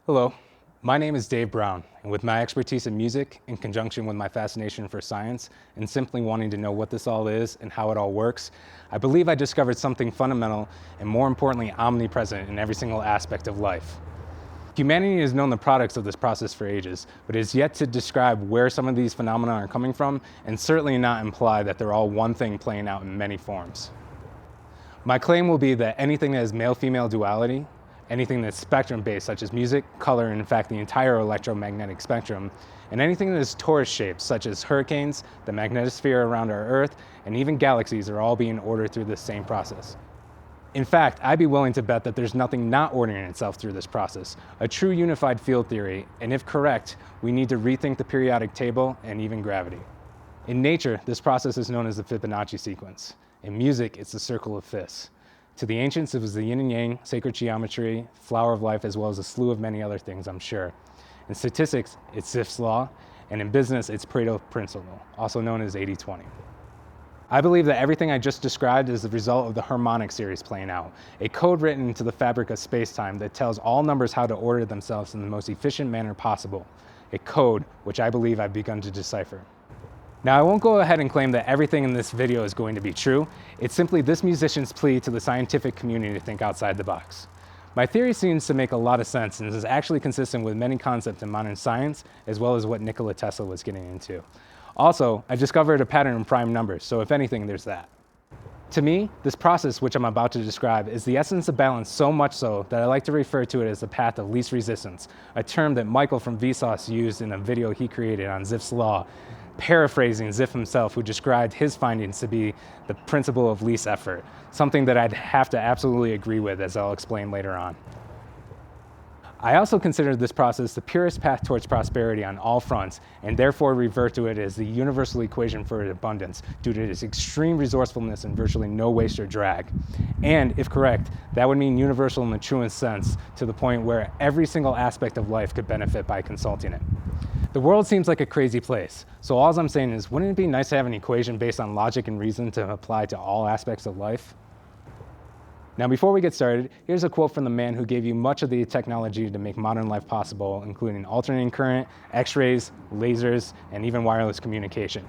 Hello, my name is Dave Brown, and with my expertise in music, in conjunction with my fascination for science, and simply wanting to know what this all is and how it all works, I believe I discovered something fundamental and more importantly omnipresent in every single aspect of life. Humanity has known the products of this process for ages, but is yet to describe where some of these phenomena are coming from, and certainly not imply that they're all one thing playing out in many forms. My claim will be that anything that is male-female duality, anything that's spectrum-based such as music, color, and in fact the entire electromagnetic spectrum, and anything that is torus-shaped such as hurricanes, the magnetosphere around our Earth, and even galaxies are all being ordered through this same process. In fact, I'd be willing to bet that there's nothing not ordering itself through this process, a true unified field theory, and if correct, we need to rethink the periodic table and even gravity. In nature, this process is known as the Fibonacci Sequence. In music, it's the circle of fifths. To the ancients, it was the yin and yang, sacred geometry, flower of life, as well as a slew of many other things, I'm sure. In statistics, it's Zipf's law, and in business, it's Pareto's principle, also known as 80-20. I believe that everything I just described is the result of the Harmonic Series playing out, a code written into the fabric of space-time that tells all numbers how to order themselves in the most efficient manner possible, a code which I believe I've begun to decipher. Now, I won't go ahead and claim that everything in this video is going to be true. It's simply this musician's plea to the scientific community to think outside the box. My theory seems to make a lot of sense and is actually consistent with many concepts in modern science, as well as what Nikola Tesla was getting into. Also, I discovered a pattern in prime numbers, so if anything, there's that. To me, this process, which I'm about to describe, is the essence of balance, so much so that I like to refer to it as the path of least resistance, a term that Michael from Vsauce used in a video he created on Zipf's law, paraphrasing Zipf himself, who described his findings to be the principle of least effort, something that I'd have to absolutely agree with, as I'll explain later on. I also consider this process the purest path towards prosperity on all fronts, and therefore refer to it as the universal equation for abundance due to its extreme resourcefulness and virtually no waste or drag. And if correct, that would mean universal in the truest sense, to the point where every single aspect of life could benefit by consulting it. The world seems like a crazy place, so all I'm saying is, wouldn't it be nice to have an equation based on logic and reason to apply to all aspects of life? Now, before we get started, here's a quote from the man who gave you much of the technology to make modern life possible, including alternating current, X-rays, lasers, and even wireless communication.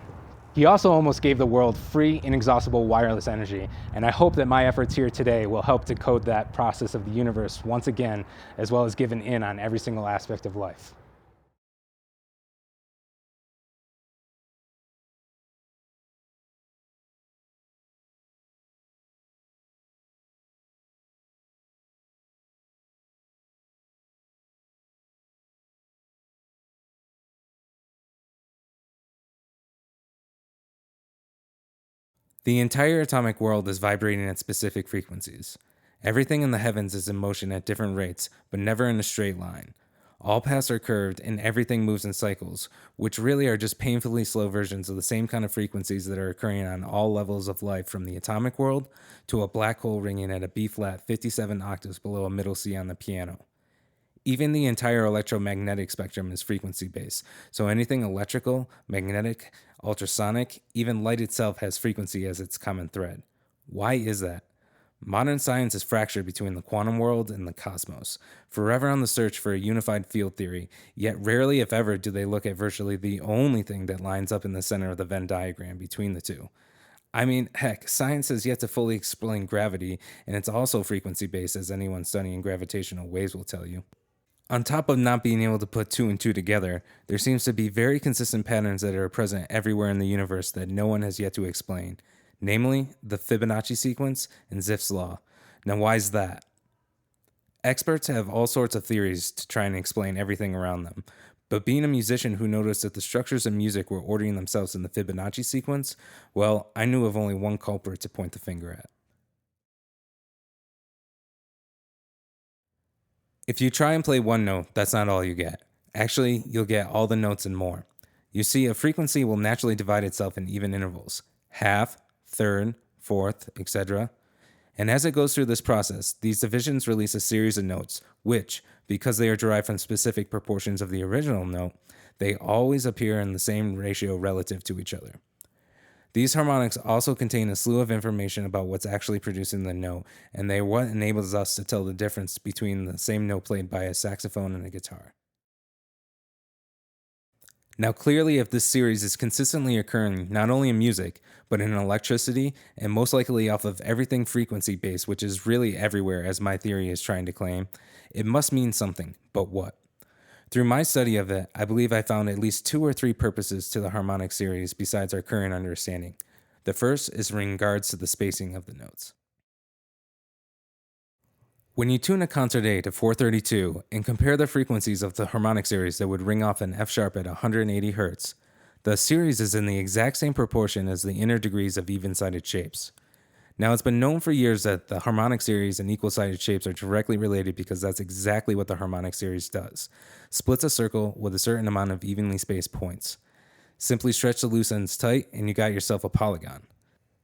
He also almost gave the world free, inexhaustible wireless energy, and I hope that my efforts here today will help decode that process of the universe once again, as well as give an in on every single aspect of life. The entire atomic world is vibrating at specific frequencies. Everything in the heavens is in motion at different rates, but never in a straight line. All paths are curved, and everything moves in cycles, which really are just painfully slow versions of the same kind of frequencies that are occurring on all levels of life, from the atomic world to a black hole ringing at a B-flat 57 octaves below a middle C on the piano. Even the entire electromagnetic spectrum is frequency-based, so anything electrical, magnetic, ultrasonic, even light itself has frequency as its common thread. Why is that? Modern science is fractured between the quantum world and the cosmos, forever on the search for a unified field theory, yet rarely if ever do they look at virtually the only thing that lines up in the center of the Venn diagram between the two. I mean, heck, science has yet to fully explain gravity, and it's also frequency-based, as anyone studying gravitational waves will tell you. On top of not being able to put two and two together, there seems to be very consistent patterns that are present everywhere in the universe that no one has yet to explain, namely the Fibonacci Sequence and Zipf's law. Now, why is that? Experts have all sorts of theories to try and explain everything around them, but being a musician who noticed that the structures of music were ordering themselves in the Fibonacci Sequence, well, I knew of only one culprit to point the finger at. If you try and play one note, that's not all you get. Actually, you'll get all the notes and more. You see, a frequency will naturally divide itself in even intervals, half, third, fourth, etc. And as it goes through this process, these divisions release a series of notes, which, because they are derived from specific proportions of the original note, they always appear in the same ratio relative to each other. These harmonics also contain a slew of information about what's actually producing the note, and they are what enables us to tell the difference between the same note played by a saxophone and a guitar. Now, clearly, if this series is consistently occurring not only in music, but in electricity, and most likely off of everything frequency based, which is really everywhere, as my theory is trying to claim, it must mean something. But what? Through my study of it, I believe I found at least 2 or 3 purposes to the harmonic series besides our current understanding. The first is in regards to the spacing of the notes. When you tune a concert A to 432 and compare the frequencies of the harmonic series that would ring off an F sharp at 180 Hz, the series is in the exact same proportion as the inner degrees of even-sided shapes. Now, it's been known for years that the harmonic series and equal-sided shapes are directly related because that's exactly what the harmonic series does. Splits a circle with a certain amount of evenly spaced points. Simply stretch the loose ends tight and you got yourself a polygon.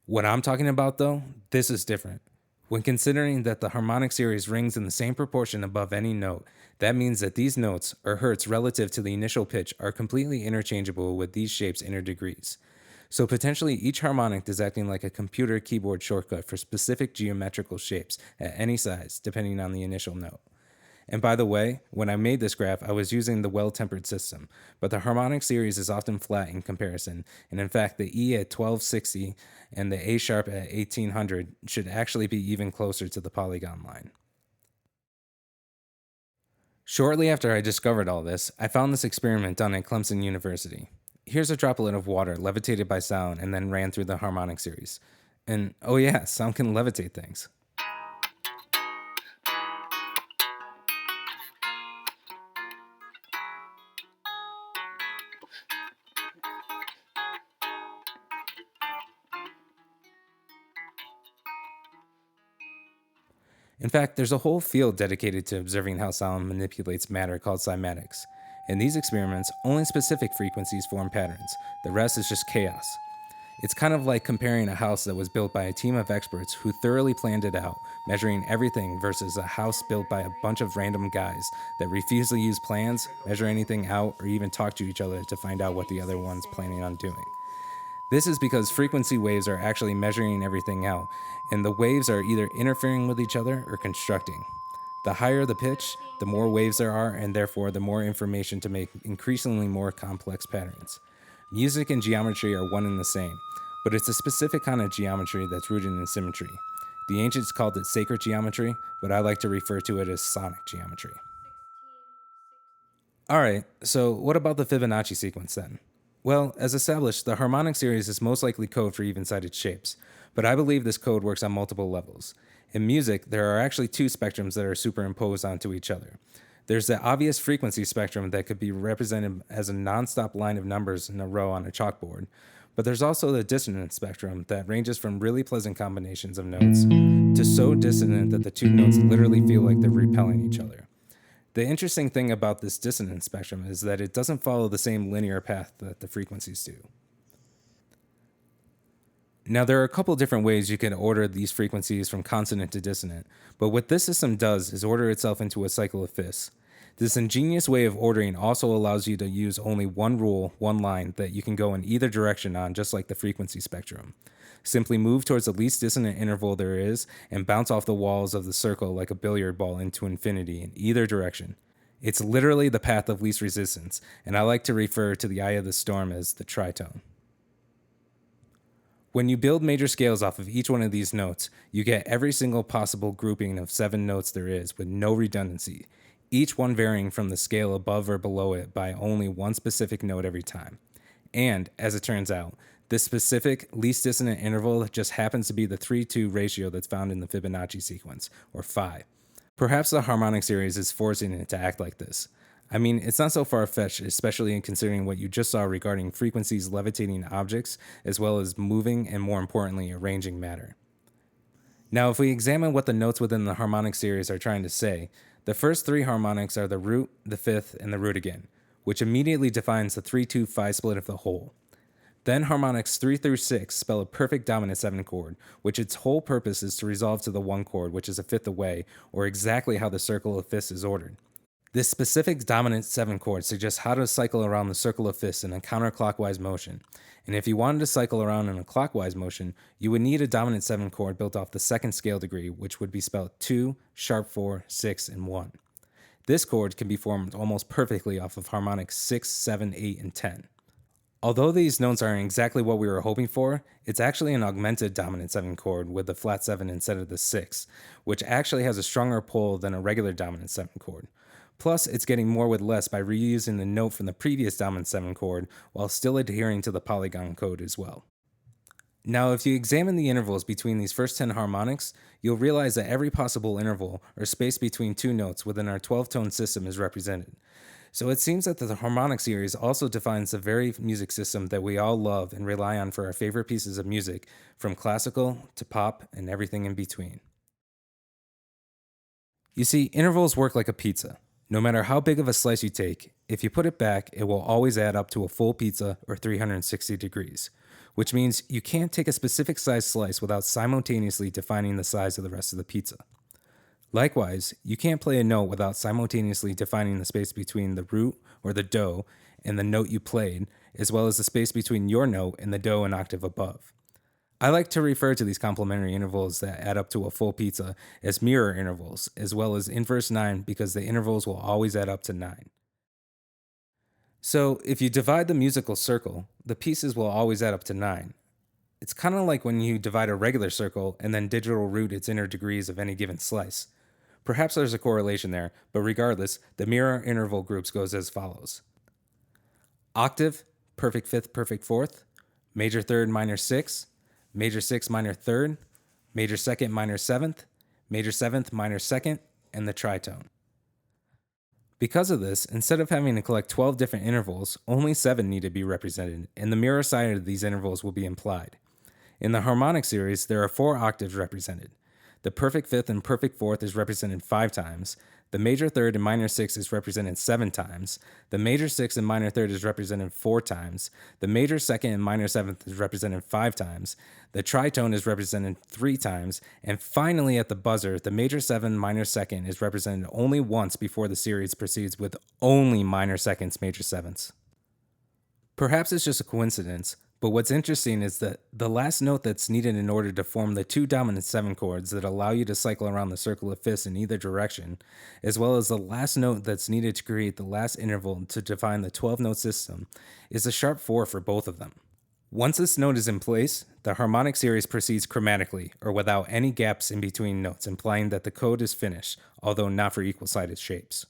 What I'm talking about though, this is different. When considering that the harmonic series rings in the same proportion above any note, that means that these notes, or hertz relative to the initial pitch, are completely interchangeable with these shapes' inner degrees. So potentially each harmonic is acting like a computer keyboard shortcut for specific geometrical shapes at any size, depending on the initial note. And by the way, when I made this graph, I was using the well-tempered system, but the harmonic series is often flat in comparison, and in fact the E at 1260 and the A sharp at 1800 should actually be even closer to the polygon line. Shortly after I discovered all this, I found this experiment done at Clemson University. Here's a droplet of water levitated by sound and then ran through the harmonic series. And oh yeah, sound can levitate things. In fact, there's a whole field dedicated to observing how sound manipulates matter called cymatics. In these experiments, only specific frequencies form patterns. The rest is just chaos. It's kind of like comparing a house that was built by a team of experts who thoroughly planned it out, measuring everything versus a house built by a bunch of random guys that refuse to use plans, measure anything out, or even talk to each other to find out what the other one's planning on doing. This is because frequency waves are actually measuring everything out, and the waves are either interfering with each other or constructing. The higher the pitch, the more waves there are, and therefore the more information to make increasingly more complex patterns. Music and geometry are one and the same, but it's a specific kind of geometry that's rooted in symmetry. The ancients called it sacred geometry, but I like to refer to it as sonic geometry. Alright, so what about the Fibonacci sequence then? Well, as established, the harmonic series is most likely code for even-sided shapes, but I believe this code works on multiple levels. In music, there are actually 2 spectrums that are superimposed onto each other. There's the obvious frequency spectrum that could be represented as a non-stop line of numbers in a row on a chalkboard, but there's also the dissonance spectrum that ranges from really pleasant combinations of notes to so dissonant that the 2 notes literally feel like they're repelling each other. The interesting thing about this dissonance spectrum is that it doesn't follow the same linear path that the frequencies do. Now, there are a couple different ways you can order these frequencies from consonant to dissonant, but what this system does is order itself into a cycle of fifths. This ingenious way of ordering also allows you to use only one rule, one line, that you can go in either direction on, just like the frequency spectrum. Simply move towards the least dissonant interval there is and bounce off the walls of the circle like a billiard ball into infinity in either direction. It's literally the path of least resistance, and I like to refer to the eye of the storm as the tritone. When you build major scales off of each one of these notes, you get every single possible grouping of 7 notes there is with no redundancy, each one varying from the scale above or below it by only one specific note every time. And, as it turns out, this specific least dissonant interval just happens to be the 3-2 ratio that's found in the Fibonacci sequence, or phi. Perhaps the harmonic series is forcing it to act like this. I mean, it's not so far-fetched, especially in considering what you just saw regarding frequencies levitating objects, as well as moving and, more importantly, arranging matter. Now, if we examine what the notes within the harmonic series are trying to say, the first 3 harmonics are the root, the fifth, and the root again, which immediately defines the 3-2 phi split of the whole. Then harmonics 3 through 6 spell a perfect dominant 7 chord, which its whole purpose is to resolve to the 1 chord, which is a fifth away, or exactly how the circle of fifths is ordered. This specific dominant 7 chord suggests how to cycle around the circle of fifths in a counterclockwise motion. And if you wanted to cycle around in a clockwise motion, you would need a dominant 7 chord built off the second scale degree, which would be spelled 2, sharp 4, 6, and 1. This chord can be formed almost perfectly off of harmonics 6, 7, 8, and 10. Although these notes aren't exactly what we were hoping for, it's actually an augmented dominant 7 chord with the flat 7 instead of the 6, which actually has a stronger pull than a regular dominant 7 chord. Plus, it's getting more with less by reusing the note from the previous dominant 7 chord while still adhering to the polygon code as well. Now, if you examine the intervals between these first 10 harmonics, you'll realize that every possible interval or space between two notes within our 12-tone system is represented. So it seems that the Harmonic Series also defines the very music system that we all love and rely on for our favorite pieces of music, from classical to pop and everything in between. You see, intervals work like a pizza. No matter how big of a slice you take, if you put it back, it will always add up to a full pizza or 360 degrees, which means you can't take a specific size slice without simultaneously defining the size of the rest of the pizza. Likewise, you can't play a note without simultaneously defining the space between the root or the do and the note you played, as well as the space between your note and the do an octave above. I like to refer to these complementary intervals that add up to a full pizza as mirror intervals, as well as inverse 9 because the intervals will always add up to 9. So if you divide the musical circle, the pieces will always add up to 9. It's kind of like when you divide a regular circle and then digital root its inner degrees of any given slice. Perhaps there's a correlation there, but regardless, the mirror interval groups goes as follows. Octave, perfect fifth, perfect fourth, major third, minor sixth, major sixth, minor third, major second, minor seventh, major seventh, minor second, and the tritone. Because of this, instead of having to collect 12 different intervals, only 7 need to be represented, and the mirror side of these intervals will be implied. In the Harmonic Series, there are 4 octaves represented. The perfect fifth and perfect fourth is represented 5 times. The major third and minor sixth is represented 7 times. The major sixth and minor third is represented 4 times. The major second and minor seventh is represented 5 times. The tritone is represented 3 times. And finally, at the buzzer, the major 7 minor second is represented only once before the series proceeds with only minor seconds, major sevenths. Perhaps it's just a coincidence, but what's interesting is that the last note that's needed in order to form the 2 dominant 7 chords that allow you to cycle around the circle of fifths in either direction, as well as the last note that's needed to create the last interval to define the 12-note system, is a sharp 4 for both of them. Once this note is in place, the harmonic series proceeds chromatically, or without any gaps in between notes, implying that the code is finished, although not for equal-sided shapes.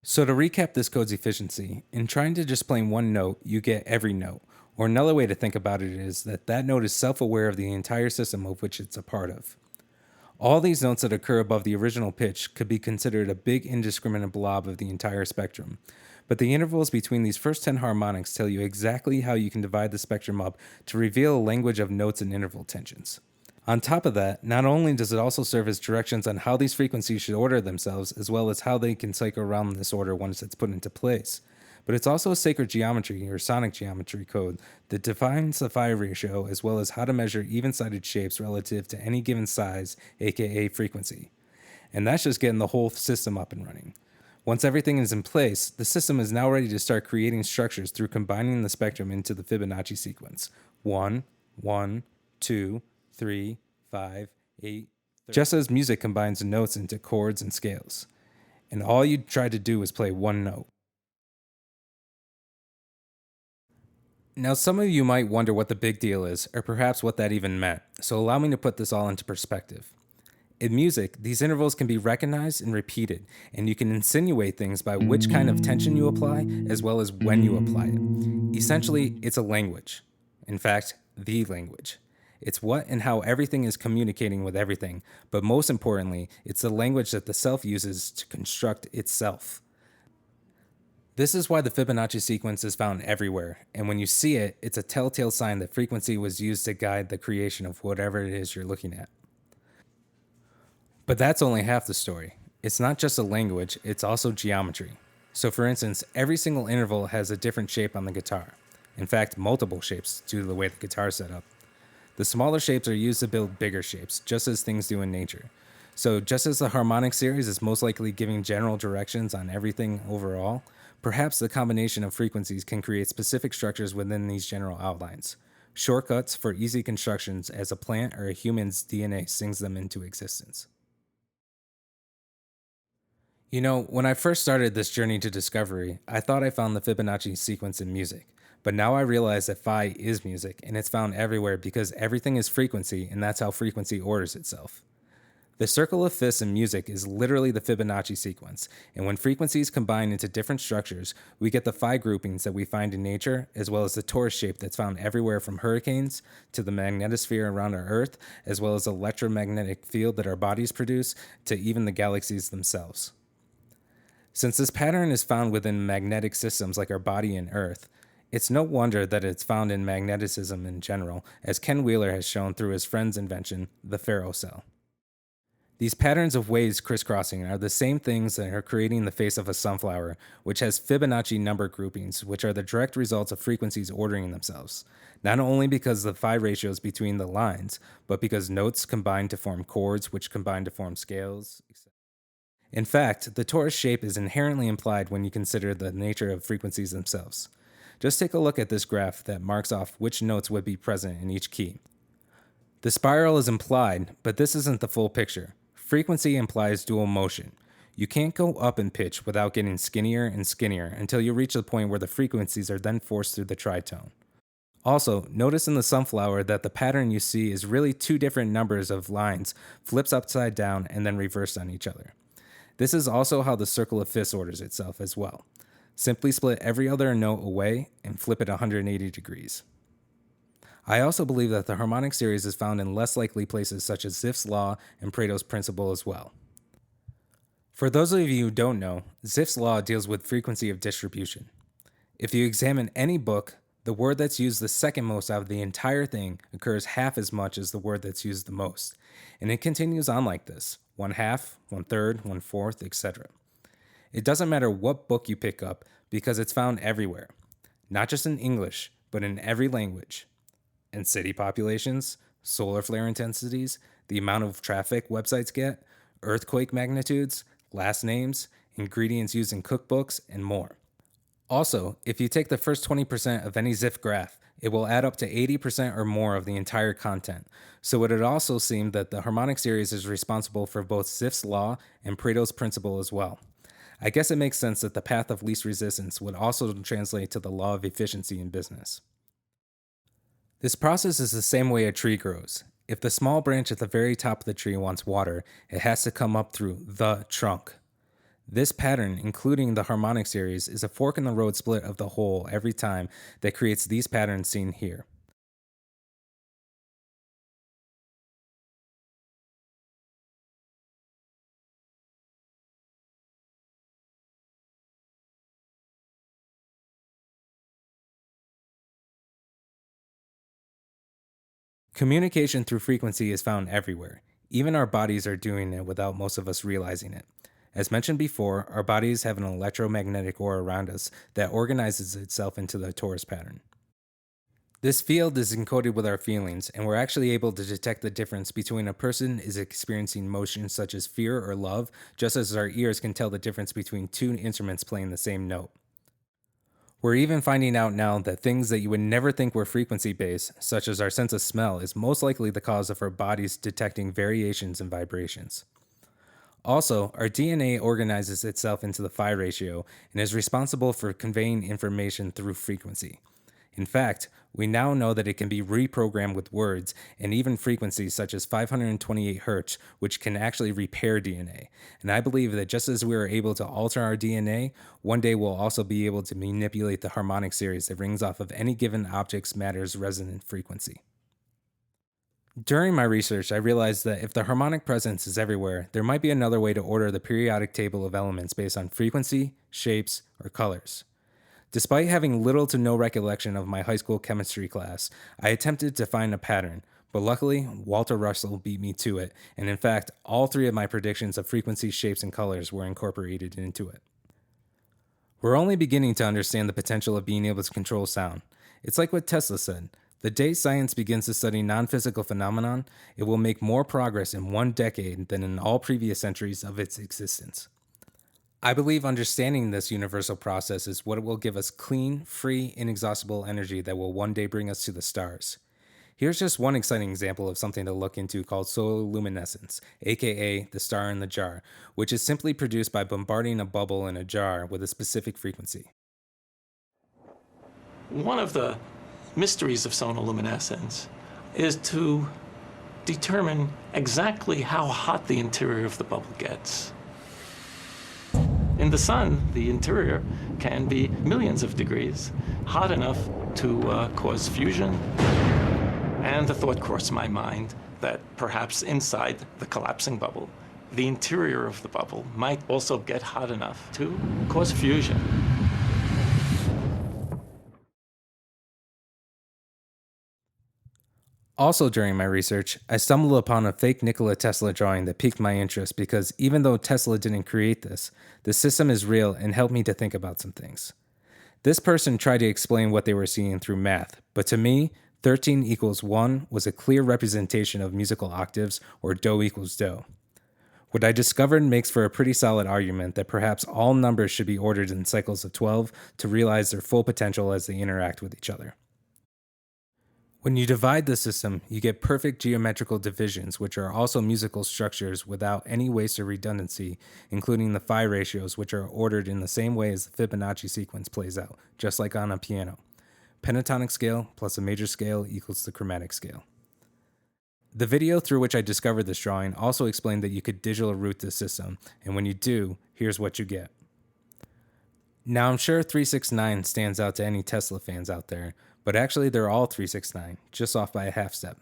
So to recap this code's efficiency, in trying to just play one note, you get every note. Or another way to think about it is that that note is self-aware of the entire system of which it's a part of. All these notes that occur above the original pitch could be considered a big indiscriminate blob of the entire spectrum. But the intervals between these first 10 harmonics tell you exactly how you can divide the spectrum up to reveal a language of notes and interval tensions. On top of that, not only does it also serve as directions on how these frequencies should order themselves, as well as how they can cycle around this order once it's put into place, but it's also a sacred geometry or sonic geometry code that defines the phi ratio as well as how to measure even-sided shapes relative to any given size, aka frequency. And that's just getting the whole system up and running. Once everything is in place, the system is now ready to start creating structures through combining the spectrum into the Fibonacci sequence. 1, 1, 2, 3, 5, 8, 30. Just as music combines notes into chords and scales. And all you try to do is play one note. Now, some of you might wonder what the big deal is, or perhaps what that even meant, so allow me to put this all into perspective. In music, these intervals can be recognized and repeated, and you can insinuate things by which kind of tension you apply, as well as when you apply it. Essentially, it's a language. In fact, the language. It's what and how everything is communicating with everything, but most importantly, it's the language that the self uses to construct itself. This is why the Fibonacci sequence is found everywhere, and when you see it, it's a telltale sign that frequency was used to guide the creation of whatever it is you're looking at. But that's only half the story. It's not just a language, it's also geometry. So for instance, every single interval has a different shape on the guitar. In fact, multiple shapes due to the way the guitar is set up. The smaller shapes are used to build bigger shapes, just as things do in nature. So, just as the harmonic series is most likely giving general directions on everything overall, perhaps the combination of frequencies can create specific structures within these general outlines. Shortcuts for easy constructions as a plant or a human's DNA sings them into existence. You know, when I first started this journey to discovery, I thought I found the Fibonacci sequence in music. But now I realize that phi is music and it's found everywhere because everything is frequency and that's how frequency orders itself. The circle of fifths in music is literally the Fibonacci sequence, and when frequencies combine into different structures, we get the phi groupings that we find in nature, as well as the torus shape that's found everywhere from hurricanes to the magnetosphere around our Earth, as well as the electromagnetic field that our bodies produce, to even the galaxies themselves. Since this pattern is found within magnetic systems like our body and Earth, it's no wonder that it's found in magneticism in general, as Ken Wheeler has shown through his friend's invention, the ferrocell. These patterns of waves crisscrossing are the same things that are creating the face of a sunflower, which has Fibonacci number groupings, which are the direct results of frequencies ordering themselves, not only because of the phi ratios between the lines, but because notes combine to form chords, which combine to form scales, etc. In fact, the torus shape is inherently implied when you consider the nature of frequencies themselves. Just take a look at this graph that marks off which notes would be present in each key. The spiral is implied, but this isn't the full picture. Frequency implies dual motion. You can't go up in pitch without getting skinnier and skinnier until you reach the point where the frequencies are then forced through the tritone. Also, notice in the sunflower that the pattern you see is really two different numbers of lines flips upside down and then reversed on each other. This is also how the circle of fifths orders itself as well. Simply split every other note away and flip it 180 degrees. I also believe that the harmonic series is found in less likely places such as Zipf's law and Pareto's principle as well. For those of you who don't know, Zipf's law deals with frequency of distribution. If you examine any book, the word that's used the second most out of the entire thing occurs half as much as the word that's used the most, and it continues on like this, 1/2, 1/3, 1/4, etc. It doesn't matter what book you pick up because it's found everywhere, not just in English, but in every language. In city populations, solar flare intensities, the amount of traffic websites get, earthquake magnitudes, last names, ingredients used in cookbooks, and more. Also, if you take the first 20% of any Zipf graph, it will add up to 80% or more of the entire content. So it would also seem that the harmonic series is responsible for both Zipf's law and Pareto's principle as well. I guess it makes sense that the path of least resistance would also translate to the law of efficiency in business. This process is the same way a tree grows. If the small branch at the very top of the tree wants water, it has to come up through the trunk. This pattern, including the harmonic series, is a fork in the road split of the whole every time that creates these patterns seen here. Communication through frequency is found everywhere. Even our bodies are doing it without most of us realizing it. As mentioned before, our bodies have an electromagnetic aura around us that organizes itself into the torus pattern. This field is encoded with our feelings, and we're actually able to detect the difference between a person is experiencing motion such as fear or love, just as our ears can tell the difference between two instruments playing the same note. We're even finding out now that things that you would never think were frequency-based, such as our sense of smell, is most likely the cause of our bodies detecting variations in vibrations. Also, our DNA organizes itself into the phi ratio and is responsible for conveying information through frequency. In fact, we now know that it can be reprogrammed with words and even frequencies such as 528 Hz, which can actually repair DNA. And I believe that just as we are able to alter our DNA, one day we'll also be able to manipulate the harmonic series that rings off of any given object's matter's resonant frequency. During my research, I realized that if the harmonic presence is everywhere, there might be another way to order the periodic table of elements based on frequency, shapes, or colors. Despite having little to no recollection of my high school chemistry class, I attempted to find a pattern, but luckily, Walter Russell beat me to it, and in fact, all three of my predictions of frequency, shapes, and colors were incorporated into it. We're only beginning to understand the potential of being able to control sound. It's like what Tesla said. The day science begins to study non-physical phenomenon, it will make more progress in 1 decade than in all previous centuries of its existence. I believe understanding this universal process is what will give us clean, free, inexhaustible energy that will one day bring us to the stars. Here's just one exciting example of something to look into called solar luminescence, aka the star in the jar, which is simply produced by bombarding a bubble in a jar with a specific frequency. One of the mysteries of solar luminescence is to determine exactly how hot the interior of the bubble gets. In the sun, the interior can be millions of degrees, hot enough to cause fusion. And the thought crossed my mind that perhaps inside the collapsing bubble, the interior of the bubble might also get hot enough to cause fusion. Also, during my research, I stumbled upon a fake Nikola Tesla drawing that piqued my interest because even though Tesla didn't create this, the system is real and helped me to think about some things. This person tried to explain what they were seeing through math, but to me, 13 equals 1 was a clear representation of musical octaves, or do equals do. What I discovered makes for a pretty solid argument that perhaps all numbers should be ordered in cycles of 12 to realize their full potential as they interact with each other. When you divide the system, you get perfect geometrical divisions, which are also musical structures without any waste or redundancy, including the phi ratios, which are ordered in the same way as the Fibonacci sequence plays out, just like on a piano. Pentatonic scale plus a major scale equals the chromatic scale. The video through which I discovered this drawing also explained that you could digital root this system, and when you do, here's what you get. Now I'm sure 369 stands out to any Tesla fans out there, but actually they're all 369, just off by a half step.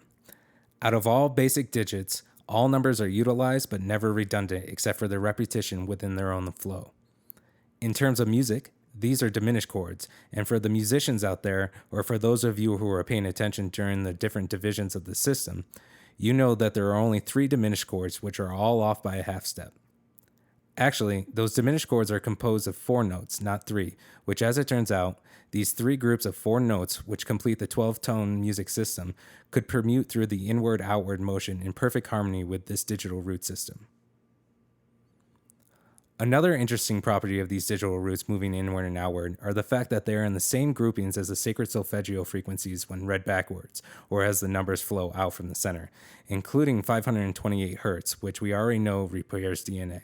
Out of all basic digits, all numbers are utilized but never redundant except for their repetition within their own flow. In terms of music, these are diminished chords, and for the musicians out there, or for those of you who are paying attention during the different divisions of the system, you know that there are only 3 diminished chords which are all off by a half step. Actually, those diminished chords are composed of 4 notes, not 3, which as it turns out, these 3 groups of 4 notes, which complete the 12-tone music system, could permute through the inward-outward motion in perfect harmony with this digital root system. Another interesting property of these digital roots moving inward and outward are the fact that they are in the same groupings as the sacred solfeggio frequencies when read backwards, or as the numbers flow out from the center, including 528 Hz, which we already know repairs DNA.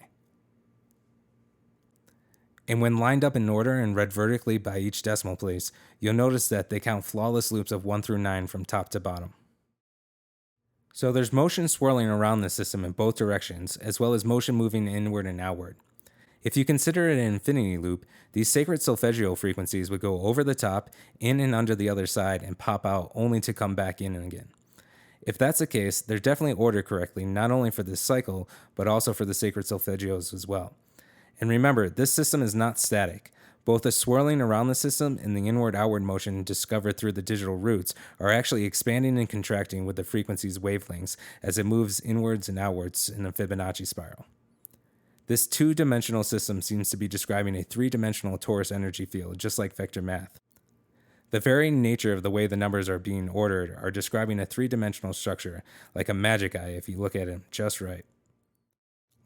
And when lined up in order and read vertically by each decimal place, you'll notice that they count flawless loops of 1 through 9 from top to bottom. So there's motion swirling around the system in both directions, as well as motion moving inward and outward. If you consider it an infinity loop, these sacred solfeggio frequencies would go over the top, in and under the other side, and pop out only to come back in again. If that's the case, they're definitely ordered correctly, not only for this cycle, but also for the sacred solfeggios as well. And remember, this system is not static. Both the swirling around the system and the inward-outward motion discovered through the digital roots are actually expanding and contracting with the frequency's wavelengths as it moves inwards and outwards in a Fibonacci spiral. This 2-dimensional system seems to be describing a 3-dimensional torus energy field, just like vector math. The very nature of the way the numbers are being ordered are describing a 3-dimensional structure, like a magic eye if you look at it just right.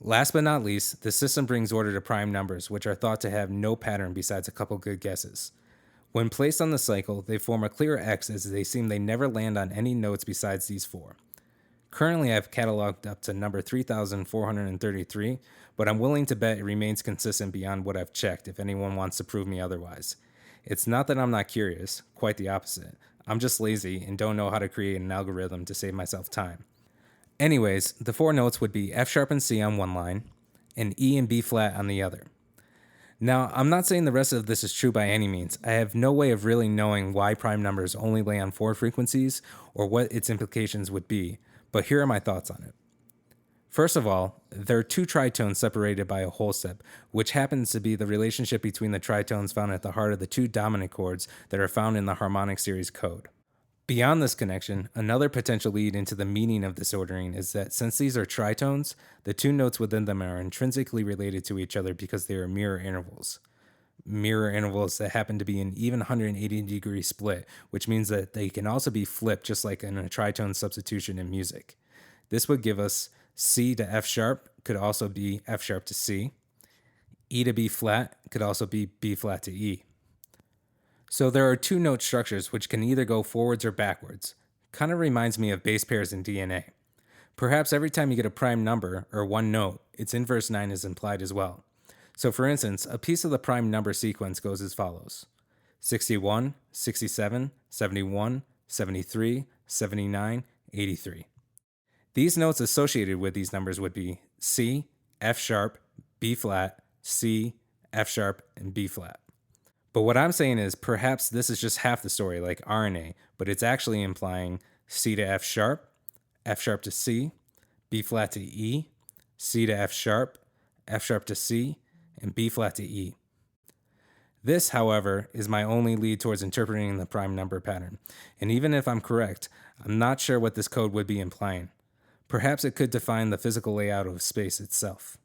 Last but not least, the system brings order to prime numbers, which are thought to have no pattern besides a couple good guesses. When placed on the cycle, they form a clear X as they seem they never land on any notes besides these 4. Currently, I've cataloged up to number 3,433, but I'm willing to bet it remains consistent beyond what I've checked if anyone wants to prove me otherwise. It's not that I'm not curious, quite the opposite. I'm just lazy and don't know how to create an algorithm to save myself time. Anyways, the 4 notes would be F sharp and C on one line, and E and B flat on the other. Now, I'm not saying the rest of this is true by any means. I have no way of really knowing why prime numbers only lay on 4 frequencies, or what its implications would be, but here are my thoughts on it. First of all, there are 2 tritones separated by a whole step, which happens to be the relationship between the tritones found at the heart of the 2 dominant chords that are found in the Harmonic Series code. Beyond this connection, another potential lead into the meaning of this ordering is that since these are tritones, the 2 notes within them are intrinsically related to each other because they are mirror intervals. mirror intervals that happen to be an even 180-degree split, which means that they can also be flipped just like in a tritone substitution in music. This would give us C to F sharp could also be F sharp to C. E to B flat could also be B flat to E. So there are two note structures which can either go forwards or backwards. Kind of reminds me of base pairs in DNA. Perhaps every time you get a prime number, or one note, its inverse 9 is implied as well. So for instance, a piece of the prime number sequence goes as follows: 61, 67, 71, 73, 79, 83. These notes associated with these numbers would be C, F sharp, B flat, C, F sharp, and B flat. But what I'm saying is perhaps this is just half the story like RNA, but it's actually implying C to F sharp to C, B flat to E, C to F sharp to C, and B flat to E. This, however, is my only lead towards interpreting the prime number pattern. And even if I'm correct, I'm not sure what this code would be implying. Perhaps it could define the physical layout of space itself.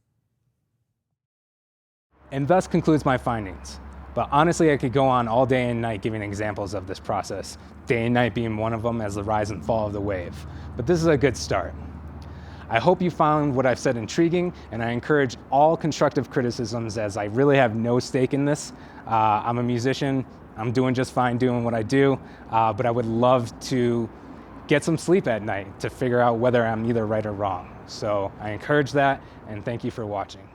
And thus concludes my findings. But honestly, I could go on all day and night giving examples of this process, day and night being one of them as the rise and fall of the wave. But this is a good start. I hope you found what I've said intriguing, and I encourage all constructive criticisms as I really have no stake in this. I'm a musician, I'm doing just fine doing what I do, but I would love to get some sleep at night to figure out whether I'm either right or wrong. So I encourage that, and thank you for watching.